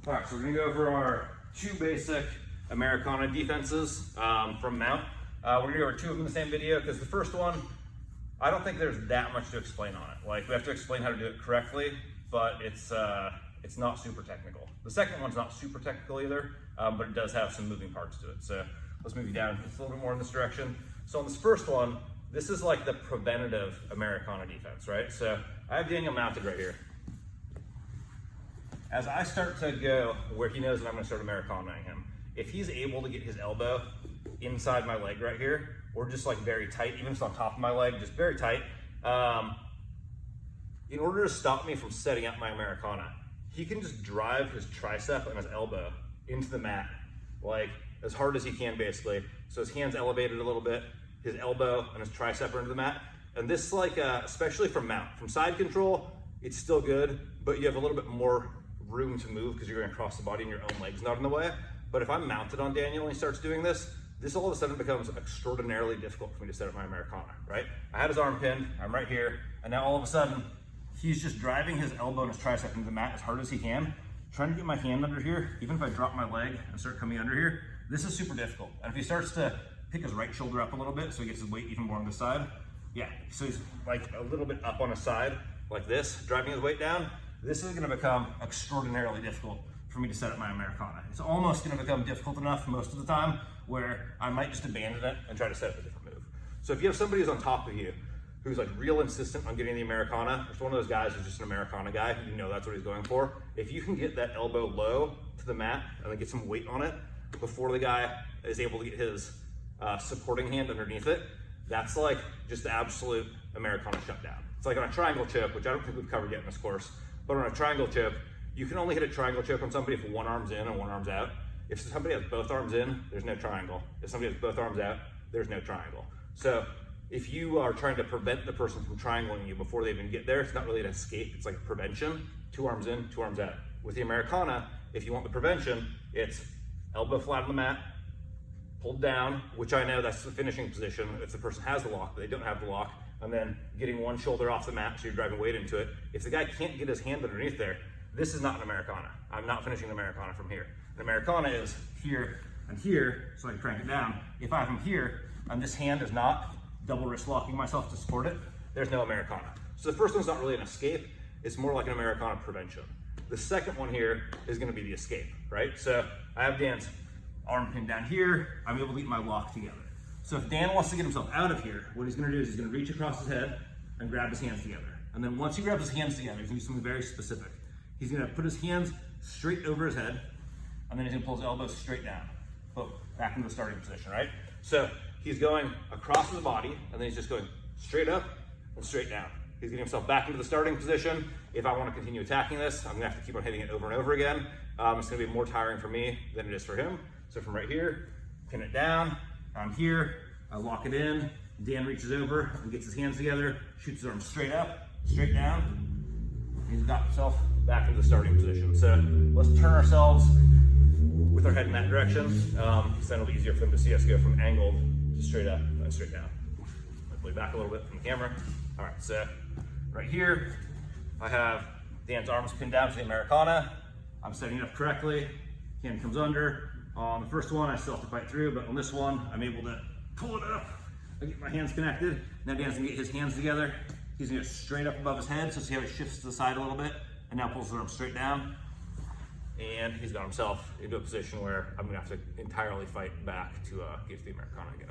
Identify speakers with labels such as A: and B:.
A: All right, so we're gonna go over our two basic Americana defenses from mount. We're gonna go over two of them in the same video because the first one, I don't think there's that much to explain on it. Like, we have to explain how to do it correctly, but it's not super technical. The second one's not super technical either, but it does have some moving parts to it. So let's move you down just a little bit more in this direction. So on this first one, this is like the preventative Americana defense, right? So I have Daniel mounted right here. As I start to go where he knows that I'm gonna start Americanaing him, if he's able to get his elbow inside my leg right here, or just like very tight, even if it's on top of my leg, just very tight, in order to stop me from setting up my Americana, he can just drive his tricep and his elbow into the mat, like as hard as he can basically. So his hand's elevated a little bit, his elbow and his tricep are into the mat. And this, like, especially from mount, from side control, it's still good, but you have a little bit more room to move because you're going across the body and your own leg's not in the way. But if I'm mounted on Daniel and he starts doing this all of a sudden becomes extraordinarily difficult for me to set up my Americana, right? I had his arm pinned, I'm right here, and now all of a sudden, he's just driving his elbow and his tricep into the mat as hard as he can, trying to get my hand under here. Even if I drop my leg and start coming under here, this is super difficult. And if he starts to pick his right shoulder up a little bit so he gets his weight even more on this side, yeah, so he's like a little bit up on his side, like this, driving his weight down, this is gonna become extraordinarily difficult for me to set up my Americana. It's almost gonna become difficult enough most of the time where I might just abandon it and try to set up a different move. So if you have somebody who's on top of you, who's like real insistent on getting the Americana, if one of those guys who's just an Americana guy, you know that's what he's going for. If you can get that elbow low to the mat and then get some weight on it before the guy is able to get his supporting hand underneath it, that's like just the absolute Americana shutdown. It's like on a triangle choke, which I don't think we've covered yet in this course, but on a triangle choke, you can only hit a triangle choke on somebody if one arm's in and one arm's out. If somebody has both arms in, there's no triangle. If somebody has both arms out, there's no triangle. So if you are trying to prevent the person from triangling you before they even get there, it's not really an escape, it's like prevention. 2 arms in, 2 arms out. With the Americana, if you want the prevention, it's elbow flat on the mat, pulled down, which I know that's the finishing position if the person has the lock, but they don't have the lock, and then getting one shoulder off the mat so you're driving weight into it. If the guy can't get his hand underneath there, this is not an Americana. I'm not finishing an Americana from here. An Americana is here and here, so I can crank it down. If I have him here, and this hand is not double wrist locking myself to support it, there's no Americana. So the first one's not really an escape, it's more like an Americana prevention. The second one here is gonna be the escape, right? So I have Dan's arm pinned down here, I'm able to get my lock together. So if Dan wants to get himself out of here, what he's gonna do is he's gonna reach across his head and grab his hands together. And then once he grabs his hands together, he's gonna do something very specific. He's gonna put his hands straight over his head, and then he's gonna pull his elbows straight down. Boom, back into the starting position, right? So he's going across his body, and then he's just going straight up and straight down. He's getting himself back into the starting position. If I wanna continue attacking this, I'm gonna have to keep on hitting it over and over again. It's gonna be more tiring for me than it is for him. So from right here, pin it down, I'm here, I lock it in, Dan reaches over and gets his hands together, shoots his arms straight up, straight down. He's got himself back into the starting position. So let's turn ourselves with our head in that direction. So then it'll be easier for them to see us go from angled to straight up and straight down. Hopefully back a little bit from the camera. All right, so right here, I have Dan's arms pinned down to the Americana. I'm setting it up correctly. Hand comes under. On the first one, I still have to fight through, but on this one, I'm able to pull it up. I get my hands connected. Now Dan's gonna get his hands together. He's gonna go straight up above his head, so see how he shifts to the side a little bit, and now pulls his arm straight down. And he's got himself into a position where I'm gonna have to entirely fight back to get to the Americana again.